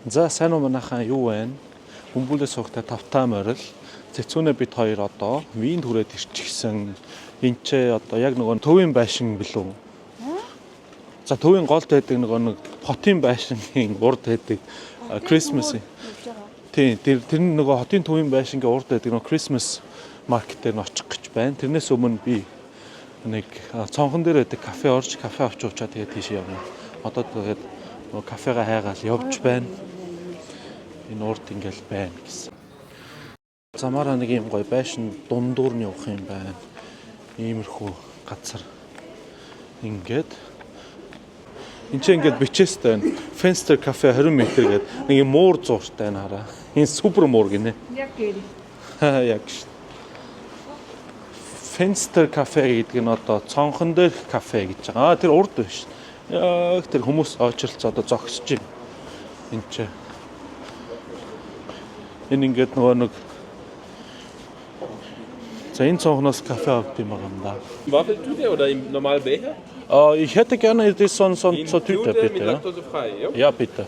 За сайн уу манайхаа юу вэ? Хүмүүлээ суугтай тавтаа морил. Цэцүүнээ бид хоёр одоо винд хүрээд ирчихсэн. Энд ч одоо яг нөгөө төвийн байшин билүү? За төвийн голд байдаг нөгөө нэг хотын байшингийн урд байдаг Christmas. Тийм тэр нөгөө хотын төвийн байшингийн урд байдаг нөгөө Christmas маркет дээр очих гэж байна. Тэрнээс өмнө би нэг цонхон дээр байдаг кафе орж кафе авч уучаад тэгээд тийш явна. Одоо тэгээд нөгөө кафега хайгаал явж байна. Энэ урд ингээл байна гэсэн. Замаараа нэг юм гоё байшин дундуур нь явах юм байна. Иймэрхүү газар. Ингээд энэ ч ингээд бичээстэй байна. Fenster Cafe 20 м гээд нэг юм муур зууртай байна хараа. Энэ супер муур гинэ. Яг гэрээ. Яг шүү. Fenster Cafe гэдэг нь одоо цонхон дээр кафе гэж байгаа. Тэр урд биш. Яг тэр хүмүүс очирч одоо зогсож байна. Энд ч энэ ингээд нөгөө нэг за энэ цонхноос кафе авт юм байна. Waffeltüte oder im normalen Becher? Ich hätte gerne so Tüte, Tüte bitte. mit Ja? laktosefrei, ja? Ja, bitte.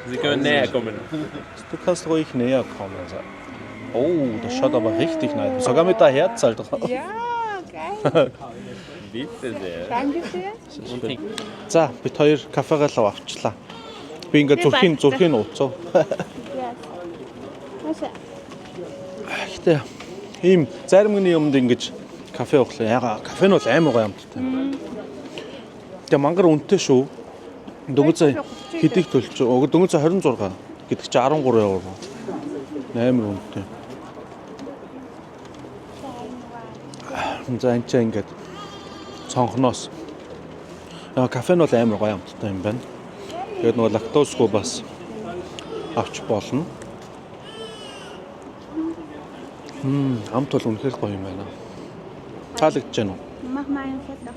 Sie können näher kommen. Du kannst ruhig näher kommen. Oh, das schaut aber richtig nice aus. Sogar mit der Herzzahl drauf. Ja, geil. Bitte sehr. Danke sehr. За, бид хоёр кафегаа л авчлаа. Би ингээд зүрхийн ууцсан. Маса. Гэтэ ийм заримны юмд ингэж кафе ууглаа. Яга кафе нь бол амар гоё амттай. Тэгээ мангар үнэтэй шүү. Дөнгөж хэдийг төлж өгөө дөнгөж 26 гэдэг чи 13 €. Амар үнэтэй. За энэ ч ингээд цонхноос кафе нь бол амар гоё амттай юм байна. Тэгээд нөгөө лактозгүй бас авч болно. Амт бол үнэхээр гоё юм байна. Таалагдж байна уу? Mach mal ein Foto.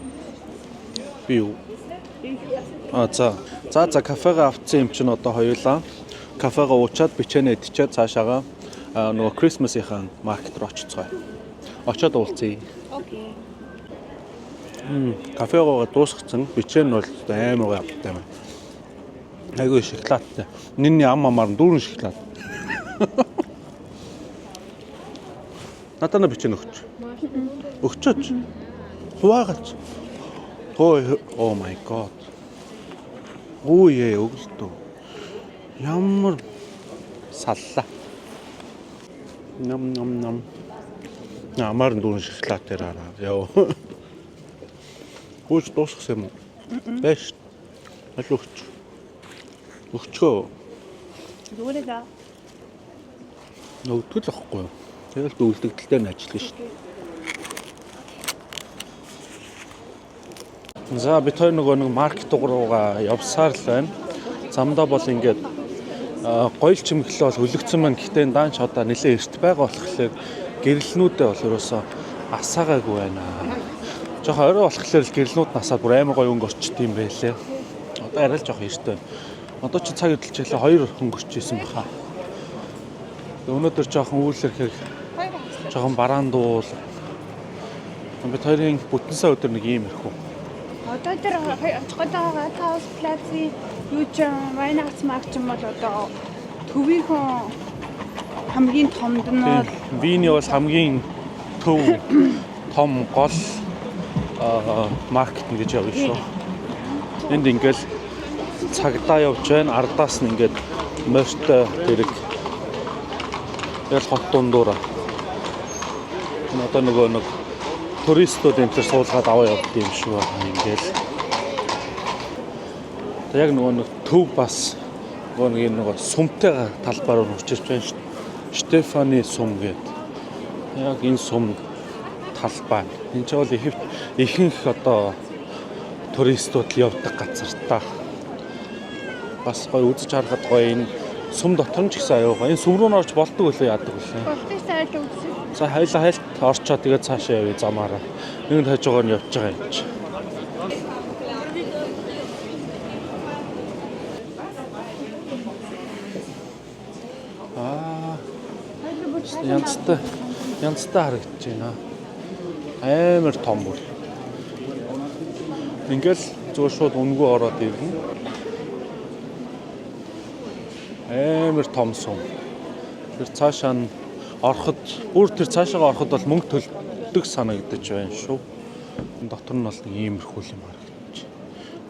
Би юу? За кафега авцсан юм чинь одоо хоёулаа кафега уучаад бичээнэ идчихэд цаашаага нөгөө Christmas-ийн маркет руу очицгоё. Очоод уулзъя. Окей. Кафегаа дуусгацсан бичээн нь бол амар гоё амттай байна. Айгүй шоколадтай. Нинний аммаар дүүрэн шоколад. Натана бичээн өгч. Өгчөөч. Хуваагач. Oh my god. Ой өглөө. Ямар саллаа. Нам. Намаар дүүрэн шоколад дээр хараа. Яа. Хөөж дуусгасан юм уу? Бэш. Аль өгчөө. Юурайгаа. Өгдөл ахгүй юу? Тэгэл дүүлдэгдэлтэй нь ажиллана шүү дээ. За бид хоёр нөгөө нэг маркет руугаа явсаар л байна. Замдаа бол ингээд гоёл чимэглэл бол хөлөгцсөн байна. Гэхдээ энэ даанч одоо нэлээд эрт байгаа болохоор гэрэлнүүдээ бол ерөөсөө асаагаагүй байна. Жохо орой болохоор л гэрэлнүүд насаад бүр амар гоё өнгө орчт юм байлээ. Одоо арай л жоох эрттэй. Одоо ч цаг хөдөлж ялаа 2 өнгөрч исэн баха. Өнөөдөр жоохон үүлэрхэг жоохон бараандуул. Бид хоёрын бүтэн сая өдөр нэг юм ирэх үү. Одоо тэр очиход байгаа Таус плацын юу ч Weihnachtsmarkt юм бол одоо төвийнхөө хамгийн томд нь бол Виний бол хамгийн төв том гол маркет гэж явна шүү. Энд ингээл цагдаа явж байна. Ардаас нь ингээд морьтой хэрэг яг хот дундуура. Одоо нөгөө нэг туристууд энэ төр суулгаад аваа явдаг юм шиг байна ингээл. Яг нөгөө нэг төв бас нөгөө сумтай талбаар нь учирч байна шүү. Штефаны сум гэдэг. Яг энэ сум талбай. Энэ ч бол ихэнх одоо туристууд явдаг газар та. Бас гоё үзэж харахад гоё энэ сум дотор нь ч гэсэн аюу гоё. Энэ сум руу орж болдог үлээ яадаг үлээ. болтой сайд үзсэн. За хайлт орчоо тэгээд цаашаа явъя замаараа. Нэг нь хажуугаар нь явж байгаа юм чи. Янзтай харагдаж байна. Амар том бүр. Ингээл зүгээр шууд өнгөө ороод ирнэ. Амар том сум. Тэр цаашаа нь ороход бүр тэр цаашаа ороход бол мөнгө төлдөг санагдаж байна шүү. Дотор нь бол нэг иймэрхүү юм харагдаж.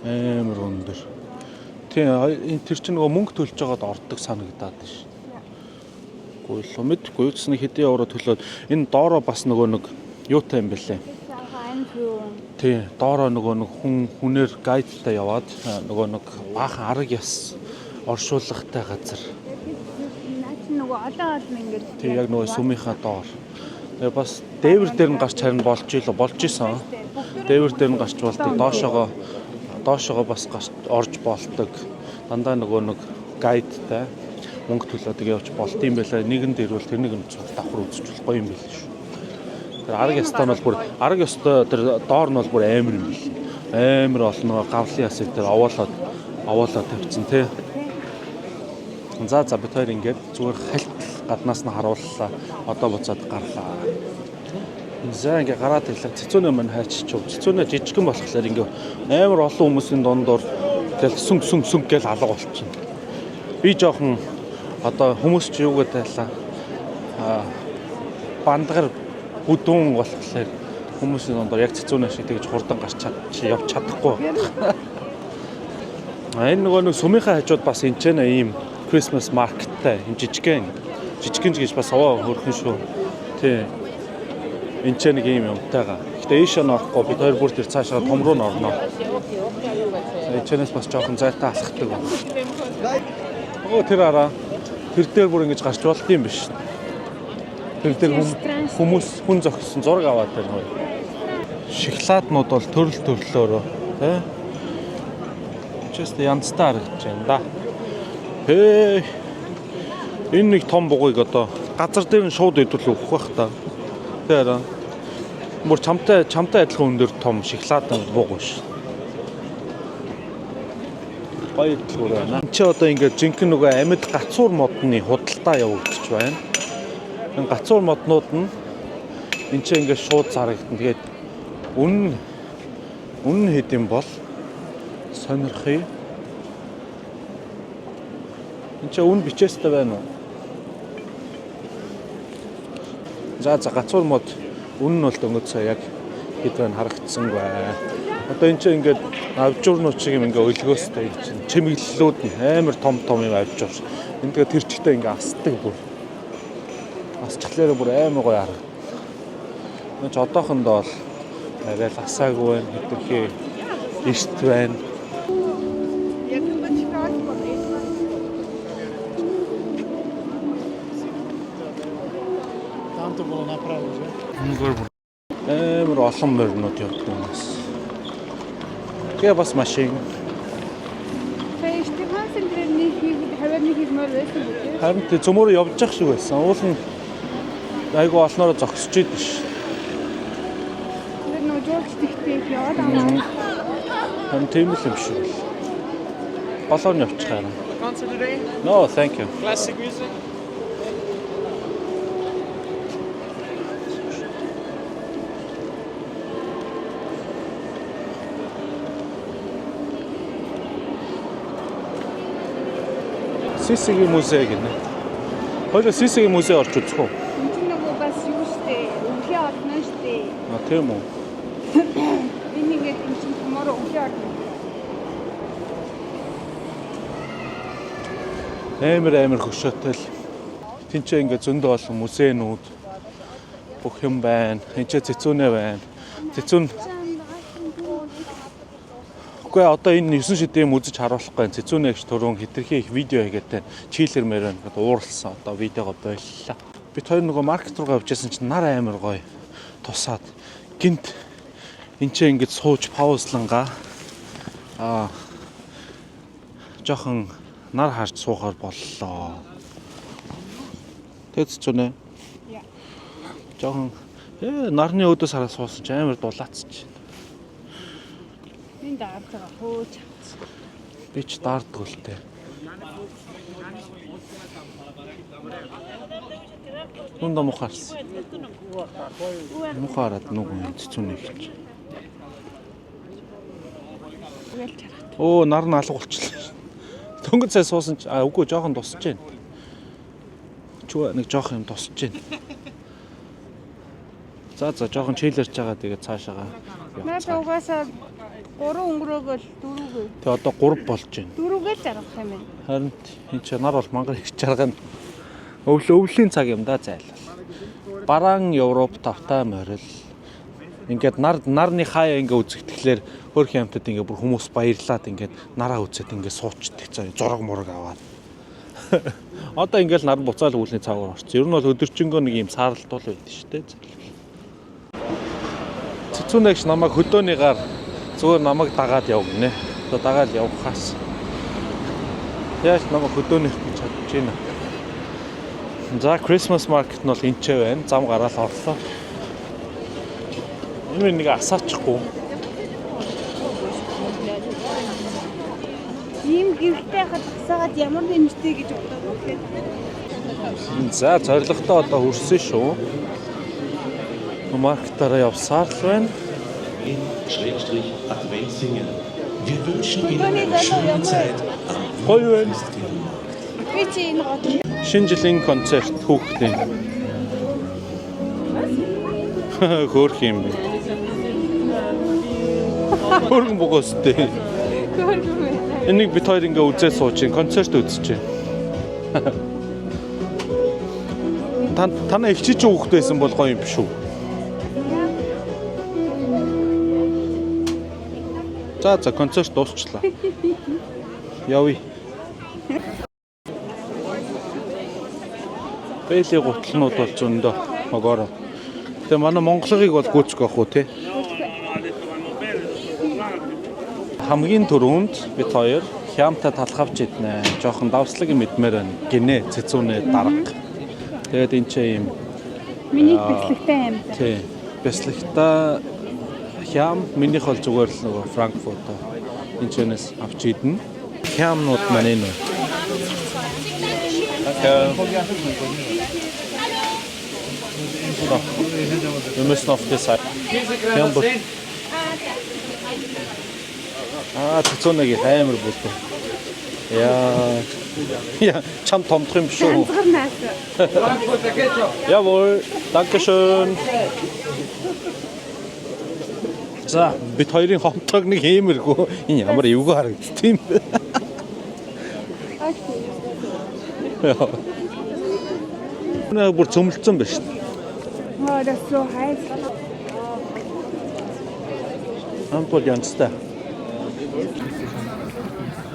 Амар өндөр. Тийм тэр чинь нөгөө мөнгө төлж байгаад ордог санагдаад байна ш. Гүйл мэдгүй юуцны хэдийн евро төлөөд энэ доороо бас нөгөө нэг юутай юм бэлээ. Тий, доороо нөгөө нэг хүнээр гайдтай яваад нөгөө нэг баахан арга яс оршуулгатай газар. Нөгөө олон ингээд тий яг нөгөө сүмийнхаа доор. Тэгээ бас дээвэр дээр нь гарч харин болж исэн. Дээвэр дээр нь гарч болдог доошоогоо бас гарч орж болдог. Дандаа нөгөө нэг гайдтай мөнгө төлөөд явж болт юм байлаа. Нэгэнд ирвэл тэрнийг нь давхар үзэж болохгүй юм байл шүү. Тэр арга ястай нь бол бүр арга ястай тэр доор нь бол бүр амар юм бил. Амар олноо гавлын ясыг тэр овоолоод тавьчихсан тий. За бид хоёр ингээд зүгээр хальт гаднаас нь харууллаа. Одоо буцаад гарлаа. За ингээд гараад ирлээ. Цэцүүнээ мань хайчиж. Цэцүүнээ жижигхэн болохоор ингээд амар олон хүмүүсийн дундуур тэгэл сүнг гэл алга болчихно. Би жоохон одоо хүмүүс ч юу гэдэг тайлаа. Бандгар бүдүүн болохоор хүмүүсийн дундуур яг цэцүүнээ шиг тэгж хурдан гарч явж чадахгүй. Энэ нөгөө нэг сумынхаа хажууд бас энэ ч ийм Christmas market-тай юм жижигхэн гэж бас аваа хөрхөн шүү. Тий. Энд ч нэг юм юмтайгаа. Гэтэ ийшээ норохгүй бид хоёр бүр тэр цаашаа том руу норно. Эцэнэс бас жоохон зайтай алхдаг. Оо тэр араа. Тэр дээр бүр ингэж гарч болд юм биш. Тэр дээр хүн зогссон зураг аваад байна. Шоколаднууд бол төрлөөрөө тий. Just янзтай харагдаж байна да. Энэ нэг том бугыг одоо газар дээр нь шууд идвэл өгөх бах та. Тэр мөр чамтай адилхан өндөр том шоколад буг биш. Баярлалаа байна. Чи одоо ингээд жинхэнэ нөгөө амьд гацуур модны худалдаа явагдаж байна. Энэ гацуур моднууд нь энэ ч ингээд шууд зарагдана. Тэгээд үнэн хэд юм бол сонирхъя. Энд чи үн бичээстэй байна уу? За гацуур мод үн нь бол дөнгөж сая яг хэд байна харагдсангүй. Одоо энэ чи ингээд авжуурнууд шиг юм ингээд өлгөөстэй чинь чимэглэлүүд нь амар том юм авжуур. Энд тэгээ тэр чигтээ ингээд асдаг бүр. Асчлаараа бүр амар гоё харагд. Энд ч одоохондоо бол арай л асаагүй байна. Хэтэрхий эрт байна. Амар олон моринууд явдаг юмас. Тэгээ бас машин. Харин тэ цөмөр явж явах шиг байсан. Уул нь айгу олноороо зогсож идэв ш. Тэр нөө жуулчдагтэй яваад амаа. Харин тийм л юм шиг. Болоор нь явчих харин. No, thank you. Classic music. Сисигийн музей гэнэ. Хоёул Сисигийн музей орж үзэх үү? Энд нөгөө бас юу штэ. Өвлөө орно штэ. Тийм үү. Энийг энэ чинь tomorrow өвлөө орно. Амар хөшөөтэй л. Тинчээ ингээ зөндөө олон музейнүүд бүх юм байна. Тинчээ цэцүүнээ байна. Цэцүүн. Үгүй одоо энэ 9 шидийн үзэж харуулахгүй. Цэцүүнээ гэж түрүүн хэтэрхий их видео хийгээд чийлэр мэрэн гэдэг ууралсан. Одоо видеого боллоо. Бид хоёр нөгөө маркет руу явжсэн чинь нар амар гоё тусаад гинт энчээ ингэж сууж паузлангаа жоохон нар харж суухаар боллоо. Тэц ч үнэ. Яа. Жоохон нарны өдөөс хараа суусан ч амар дулаацч. Энэ даартаа хөөж. Би ч даардаг л тээ. Нүндэ мухаарсан. Мухаарад нүгэн цэцүүний хэлж. тэгэл чарах. Оо, нар нь алга болчихлоо. Дөнгөж цай суусан ч үгүй жоохон тусч байна. Чүү нэг жоох юм тусч байна. За жоохон чийлэрч байгаа тэгээд цаашаага. Наад угаасаа 3 өнгөрөөгөл 4гүй. Тэгээ одоо 3 болж байна. 4гээл жаргах юм байна. Харин энэ ч нар бол мангар их жаргана. Өвлийн цаг юм да зайлал. Бараан Европ тавтай морил. Ингээд нарны хаяа ингээ үзэгдэхлээр хөрх юмтад ингээ бүр хүмүүс баярлаад ингээд нараа үзээд ингээ суучдаг цаа зураг мураг аваад. Одоо ингээл нар буцаал өвлийн цаагаар орсон. Ер нь бол өдөржингөө нэг юм сааралтуул байдаг шүү дээ. Цэцүүнэгч намайг хөдөөнийгаар зүгээр намайг дагаад явгнэ. Одоо дагаад явахаас. Яаж намайг хөдөөнийх гэж чадж байна. За Christmas market нь бол энчээ байна. Зам гараал орлоо. Энэ нэг асаачихгүй. Ийм гэрэлтэй хахад тасаагаад ямар нэмжтэй гэж боддог вэ? За зоригтой одоо хүрсэн шүү. Маркетаараа явсаар л байна. In Schrägstrich Adventsingen. Wir wünschen Ihnen eine schöne Zeit am Гоё байна. Би чи энэ гол Шинэ жилийн концерт хүүхдийн. Хөөх юм бэ. Хөргөн богоостэй. Энийг бид хоёр ингээ үзээ сууж чинь концерт үзэж байна. Танаа их чиж хүүхэд байсан бол гоё юм биш үү? За концерт дуусчлаа. Явъя. Бэйлийн гутлнууд бол зөндөө могоороо. Тэгээ манай монголыг бол гүйцэх байх уу те? Хамгийн түрүүнд бид хоёр хямтай талхавч иднэ. Жохон давслаг мэдмээр байна. Гинэ цэцүүнээ дарга. Тэгээд энэ ч юм миний бэлэгтэй юм. тий. Бэслэгтээ хям минийх бол зүгээр л нөгөө Франкфурт энэ чэнэс авч идэнэ. Хямнууд маань энэ. Wir müssen auf die Seite. Цэцүүнэг амар бүлдэ. Ja, чам томдох юм шүү. Ганцгарнаас. Jawohl, danke schön. За, бид хоёрын хомтойг нэг хиймэргүй. Энэ ямар эвгүй харагддаг юм бэ? Нэг бүр цөмөлцсөн байна шүү. Oh, das ist so heiß. Амтол янзтай.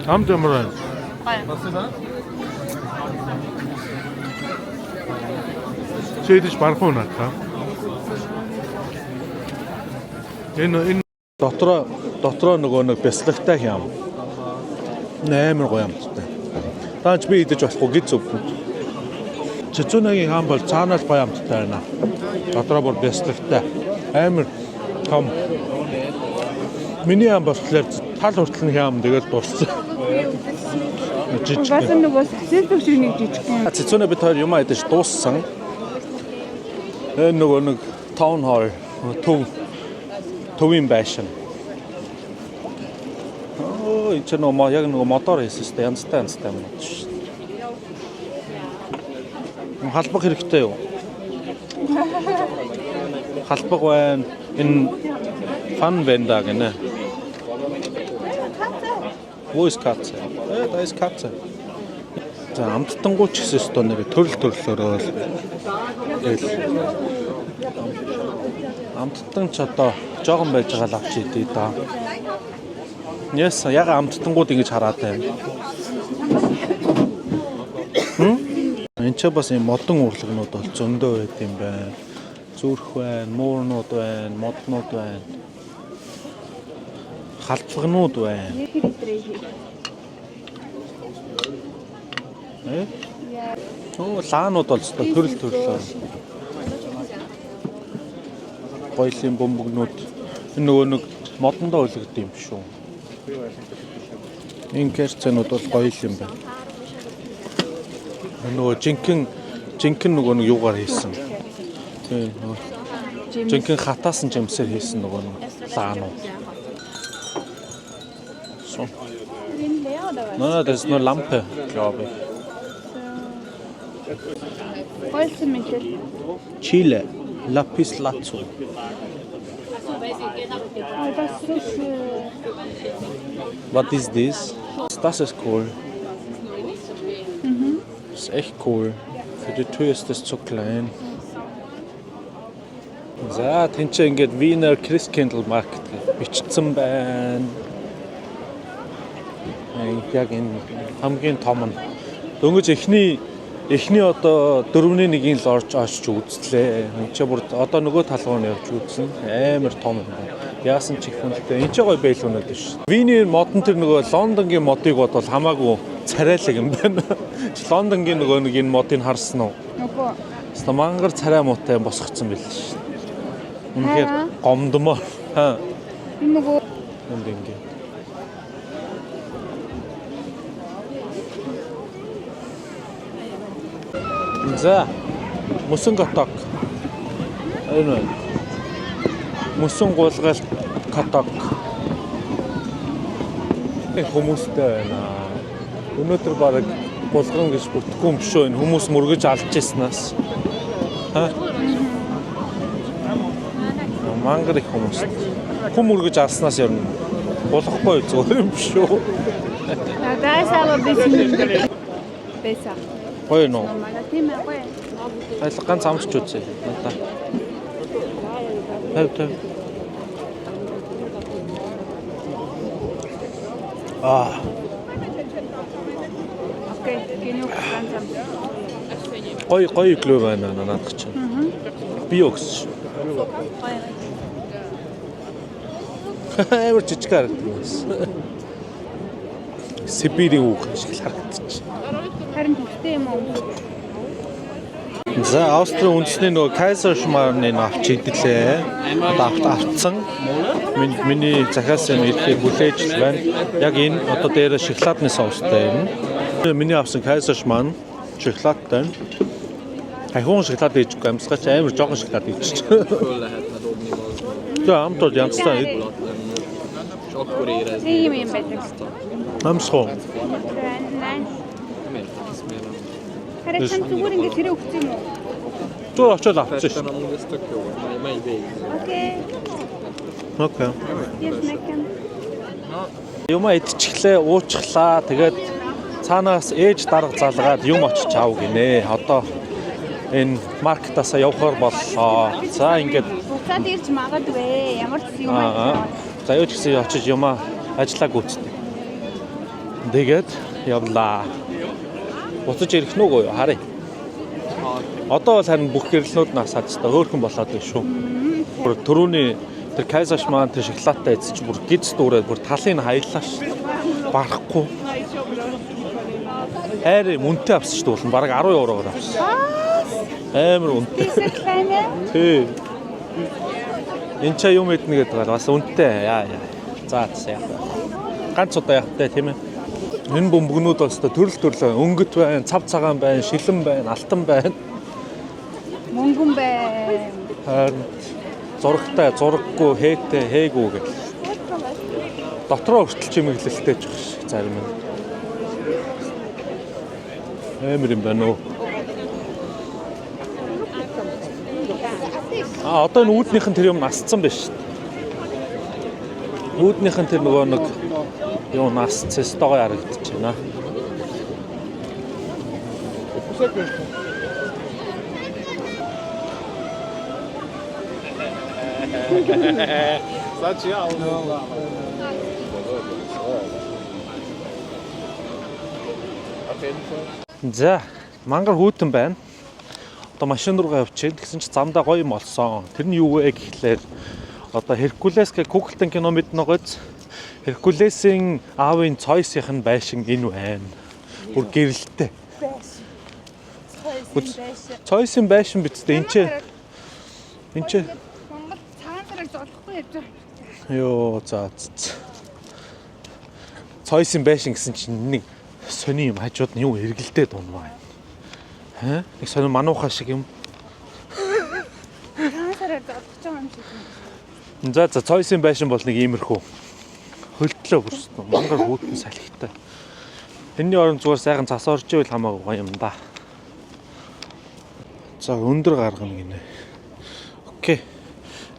Амт ямар байна? Чийдэж барах уу надаа? Энэ дотроо нөгөө нэг бяслагтай хям. Амар гоё амттай. Таач би идэж болохгүй гэж зүгтэн. Цэцүүнгийн хам бол цаанаас гоё амттай байна. Дотроо бүр бяслагтай. Амар том. Миний хам болохоор тал хүртэл нь хям тэгэл дууссан. Бас нөгөө сасил шиг нэг жижиг юм. Цэцүүнээ бид хоёр юм идэж дууссан. Энэ нөгөө нэг таун хол төвийн байшин. Оо, энэ ч нөгөө яг нөгөө мотор хийсэн сте янзтай юм шүү. Халбаг хэрэгтэй юу? Халбаг байна. Энэ фан венда гэнэ. Wo ist Katze? Da ist Katze. За амттангуу ч гэсэн өстөө нэг төрөлөөрөө л амттан ч одоо жоохон байж байгаа л авч идэе да. Яс яг амттангууд ингэж хараад байна. Энд ч бас юм модон урлагнууд бол зөндөө байт юм байна. Зүрх байна, муурнууд байна, моднууд байна. Халдлагнууд байна. Оо, лаанууд бол зөв төрөл. Гоёлын бөмбөгнүүд энэ нөгөө нэг модондоо өлгөд юм шүү. Энэ керцэнүүд бол гоё юм байна. Нөгөө жинхэнэ нөгөө нэг юугаар хийсэн. Тийм. Жинхэнэ хатаасан жимсээр хийсэн нөгөө лаанууд. So. Den leer oder was? Nein, das ist nur Lampe, glaube ich. Holzmittel. Chile, Lapis Lazuli. Oh, das ist so schön. What is this? Das ist cool. Das ist echt cool. Für die Tür ist das zu klein. За тэнцээ ингээд Wiener Christkindl Markt бичсэн байна. Яг энэ хамгийн том нь. Дөнгөж эхний одоо 4-1-ийн л орж үзлээ. Энд чи бүр одоо нөгөө талгуур нь явж үзсэн. Амар том юм байна. Яасан ч их хүнтэй. Энд ч гоё байлгунаад биш. Виний модон тэр нөгөө Лондонгийн модыг бодвол хамаагүй царайлаг юм байна. Лондонгийн нөгөө нэг энэ модыг харсан уу? Нөгөө. Хэвээ мангар царай муутай босгоцсон байл ш. Үнэхээр гомдмоо. Аа. Нөгөө Энд ингэ. За. Мөсөн каток. Энэ. Мөсөн гуулгал каток. Хүмүүстэй байна. Өнөөдөр бараг булган гэж бүтггүй юм шүү. Энэ хүмүүс мөргөж алж ирснаас. Мангар их хүмүүс. Хүм мөргөж алснаас ер нь болохгүй зүгээр юм шүү. надаас аваа бисмил. Беса. Гоё нөө. Тийм ээ гоё. Айлга ганц амсч үзье. Надаа. Хэвтэй. Окей, гинүү ганцам. Гоё клөө байна надад чинь. Би өгс. Эвэр жижиг харагдсан. Сибирийн үг шиг харагдчих. Харин төвтэй юм уу? За Австрийн үндэсний нөгөө Kaiserschmarrn-ыг авч идлээ. Одоо авцсан. Миний захиас юм ирэхийг хүлээж байна. Яг энэ одоо дээр шоколадны соустай юм. Миний авсан Kaiserschmarrn шоколадтай. Хайхуун шоколад ээжгүй амьсгаач амар жоохон шоколад ээжчих. За амтууд янзтай. Тийм юм байдаг. Амсхоо. Харин зүгээр ингээд тэрэ өгч юм уу? Зур очоод авчихсан. Окей. Окей. Yes, мэкэн. Юм идчихлээ, уучглаа. Тэгээд цаанаас ээж дарга залгаад юм очиж аав гинэ. Одоо энэ маркетаасаа явахаар боллоо. За ингээд Буцаад ирж магадгүй. Ямар ч юм аа. за юу ч гэсэн очиж юмаа ажиллаа гүйцэтгэв. Тэгээд явлаа. Буцаж ирэх нүгөө харъя. Одоо бол харин бүх гэрлнүүд насаад ч хөөрхөн болоод байна шүү. Бүр түрүүний тэр Kaiserschmarrn тэр шоколадтай эзэж бүр гиз дүүрээд бүр талын хаяллаа ш. Барахгүй. Хайр мөнтэй авсан ч дуулна бараг 10 евроор авсан. Амар үнэтэй. Тий. Энд чаа юм эднэ гэдэг бас үнэтэй. Яа. За яа. Ганц удаа явахтай тийм ээ. Энэ бөмбөгнүүд бол төрөл өнгөт байна, цав цагаан байна, шилэн байна, алтан байна. Мөнгөн бай. Харин зурагтай, зураггүй, хээтэй, хээгүү гэх. Дотроо хүртэл чимэглэлтэй ч гэж зарим нь. Амар юм байна уу? Одоо энэ үүднийх нь тэр юм насцсан биш. Үүднийх нь тэр нөгөө нэг юу насцээс тоогоо харагдаж байна. За, мангар хүйтэн байна. Одоо машин руугаа явчихъя. Тэгсэн чи замдаа гоё юм олсон. Тэр нь юу вэ гэхлээр одоо Hercules гэх Google-ын кино мэднэ гоц. Hercules-ийн аавын цойсийнх нь байшин энэ байна. Бүр гэрэлтэй. Цойсын байшин бицтэй энэ ч Монгол цагаан сарыг золохгүй явж байгаа. ёо за. Цойсын байшин гэсэн чинь нэг сони юм хажууд нь юу эргэлдээд унваа. Хэ? Нэг сони манууха шиг юм. Цагаан сарыг золох юм шиг. За цойсын байшин бол нэг иймэрхүү хөлтлөө бүрсэн. Мангар хүүтэн салхитай. Энэний оронд зүгээр сайхан цас орж ивэл хамаагүй гоё юм да. За өндөр гаргана гинэ. Окей.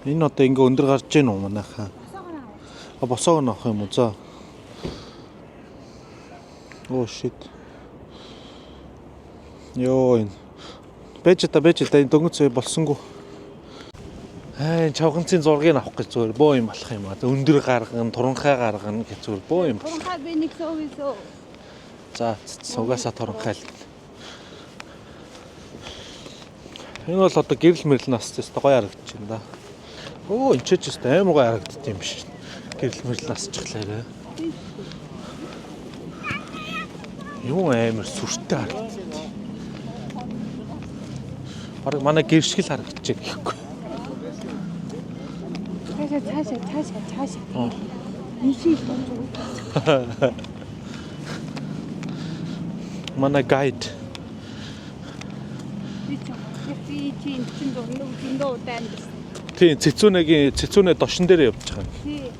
Энэ одоо ингээ өндөр гарч гин үү манайхаа. Босоог нь авах юм уу? За. Oh shit. Йоо. Бэж та энэ дөнгөц болсонгүй. Чавганцын зургийг авах гэж зүгээр боо юм болох юм аа. Өндөр гаргана, туранхай гаргана гэж зүгээр боо юм. Туранхай би нэг сувисоо. За сугаасаа туранхай л. Энэ бол одоо гэрэл мэрэл нас тест гоё харагдаж байна да. Оо энэ ч ч амар гоё харагддаг юм биш. Гэрэл мэрэл насчихлаа. Юу амар сүртэй харагддаг. Бараг манай гэр шиг л харагдаж байна гэхгүй. Цаашаа. Нисий тоо. Манай гайд. Би чинь зурнаа удаан. Тийм цэцүүнээ дошин дээр явж байгаа. Тий.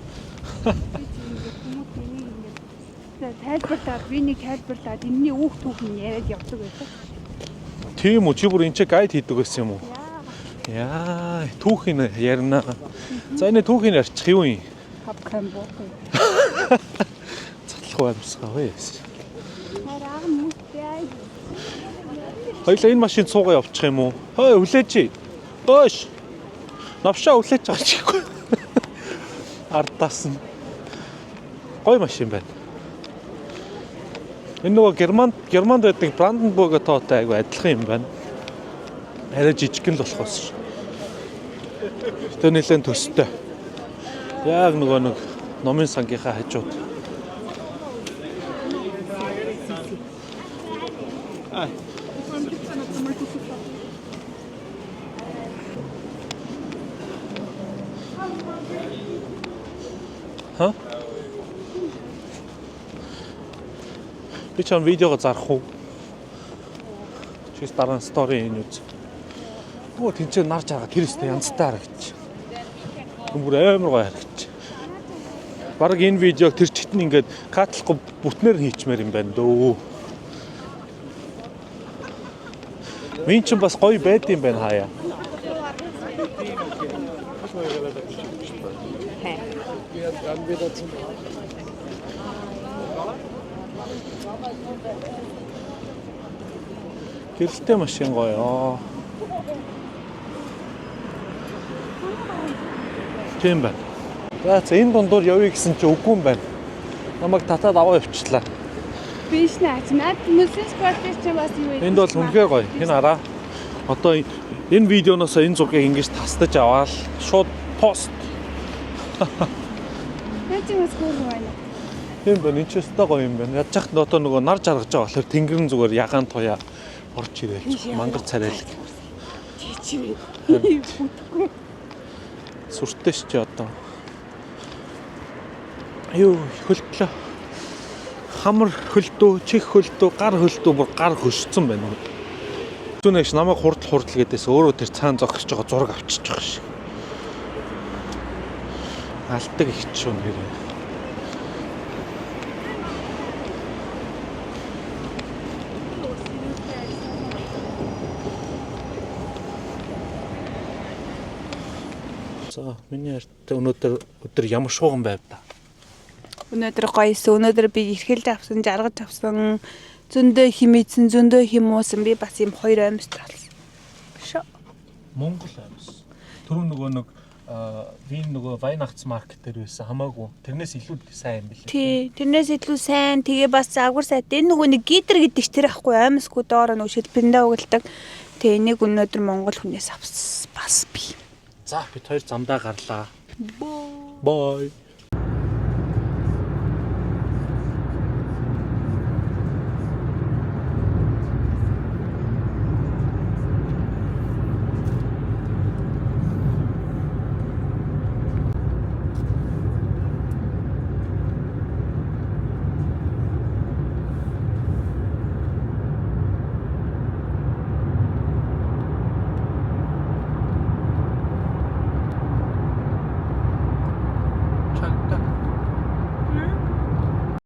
Тайлбарлаад би нэг тайлбарлаад энэний үүх түүх нь яриад явдаг байсан. Тийм үү чи бүр энэ ч гайд хийдэг байсан юм уу? Яа, түүхийн ярина. За энэ түүхийн ярьчих юу юм? Хапкан боо. Цатлах амьсгаа вэ? Хараа мөстэй. Хоёлаа энэ машинд суугаа явчих юм уу? Хой хүлээж. Өөш. Навшаа хүлээж байгаа чихгүй. Ардаас нь. Гой машин байна. Энэ нөгөө Германд байдаг Бранденбург тоотой айгу адилхан юм байна. Арай жижигэн л болохоос. Тэ нэлээд төстэй. Яг нөгөө нэг номын сангийнхаа хажууд. Ха? Би ч видеого зарах уу? Чис дараа нь стори энэ үз. Оо тэнцээ нар жарга тэр өстө янзтай харагч. Бүр амар гоё харагч. Бараг энэ видеог тэр читэн ингээд катлахгүй бүтнээр хийчмээр юм байна дөө. Минь ч бас гоё байд юм байна хаяа. Гэрэлтэй машин гоё. Тийм байна. За энэ дундуур явъя гэсэн чи үгүй юм байна. Намайг татаад аваа явчихлаа. Биш наач. Наад мөсөс спортч ч бас юу вэ? Энд бол үнэхээр гоё. Энэ хараа. Одоо энэ видеоноос энэ зургийг ингэж тастаж аваад шууд пост. Наач бас гоо байна. Тийм байна. Энэ ч өстой гоё юм байна. Ядчих нь одоо нөгөө нар жаргаж байгаа болохоор тэнгэрэн зүгээр ягаан туяа орж ирэл. Мангар царайлаг. Чичээ. Сүртэй ш чи одоо. Юу хөлтлөө. Хамар хөлтөө, чих хөлтөө, гар хөлтөө бүр гар хөшцөн байна. Түүнээс намайг хурдл гэдээс өөрөө тэр цаан зогсож байгаа зураг авчиж байгаа шиг. Алдаг их ч юм нэр. За миний арт өнөөдөр ямар шууган байв та. Өнөөдөр гоёсэн. Өнөөдөр би эрхэлж авсан, жаргаж авсан, зөндөө химээдсэн, зөндөө химуусан. Би бас юм 2 амьстай болсон. Шо. Монгол амьс. Түрүү нөгөө вин нөгөө Вайнахц маркет дээр байсан хамаагүй. Тэрнээс илүү сайн юм билээ. Тий, тэрнээс илүү сайн. Тэгээ бас загвар сайт. Энэ нөгөө нэг гидер гэдэг ч тэр ахгүй амьсгүй доороо нөгөө шилбэрэндээ угладаг. Тэгээ энийг өнөөдөр монгол хүнээс авсан бас би. За бид хоёр замдаа гарлаа. Бай.